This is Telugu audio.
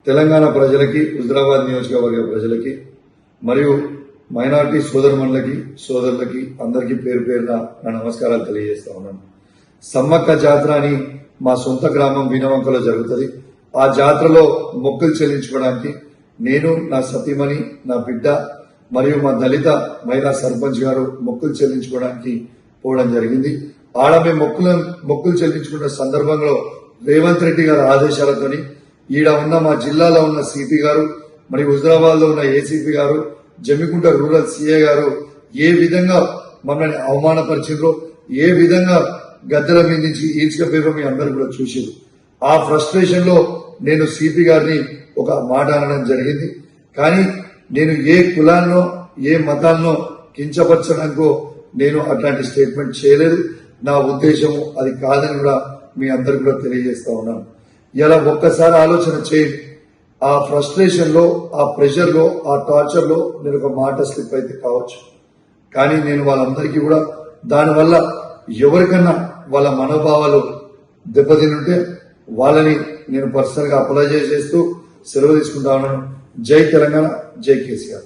తెలంగాణ ప్రజలకి, హుజురాబాద్ నియోజకవర్గ ప్రజలకి మరియు మైనార్టీ సోదరులకి అందరికీ పేరు పేరున నా నమస్కారాలు తెలియజేస్తా ఉన్నాను. సమ్మక్క జాతర అని మా సొంత గ్రామం వీణవంకలో జరుగుతుంది. ఆ జాతరలో మొక్కులు చెల్లించుకోవడానికి నేను, నా సతీమణి, నా బిడ్డ మరియు మా దళిత మహిళా సర్పంచ్ గారు మొక్కులు చెల్లించుకోవడానికి పోవడం జరిగింది. ఆడ మేము మొక్కులు చెల్లించుకున్న సందర్భంలో రేవంత్ రెడ్డి గారి ఆదేశాలతోని ఈడ ఉన్న మా జిల్లాలో ఉన్న సిపి గారు మరియు హుజురాబాద్ లో ఉన్న ఏసీపీ గారు, జమ్మికుంట రూరల్ సిఐ గారు ఏ విధంగా మమ్మల్ని అవమానపరిచిండ్రో, ఏ విధంగా గద్దెల మీద నుంచి ఈడ్చుకపోయారో మీ అందరూ కూడా చూసారు. ఆ ఫ్రస్ట్రేషన్ లో నేను సిపి గారిని ఒక మాట అనడం జరిగింది. కానీ నేను ఏ కులాన్నో ఏ మతాన్నో కించపరచడానికో నేను అట్లాంటి స్టేట్మెంట్ చేయలేదు. నా ఉద్దేశము అది కాదని కూడా మీ అందరికి కూడా తెలియజేస్తా ఉన్నాను. ఇలా ఒక్కసారి ఆలోచన చేయండి. ఆ ఫ్రస్ట్రేషన్ లో, ఆ ప్రెషర్ లో, ఆ టార్చర్ లో నేను ఒక మాట స్లిప్ అయితే కావచ్చు. కానీ నేను వాళ్ళందరికీ కూడా దానివల్ల ఎవరికన్నా వాళ్ళ మనోభావాలు దెబ్బతింటే వాళ్ళని నేను పర్సనల్ గా అప్లై చేస్తూ సెలవు తీసుకుంటా ఉన్నాను. జై తెలంగాణ, జై కేసీఆర్.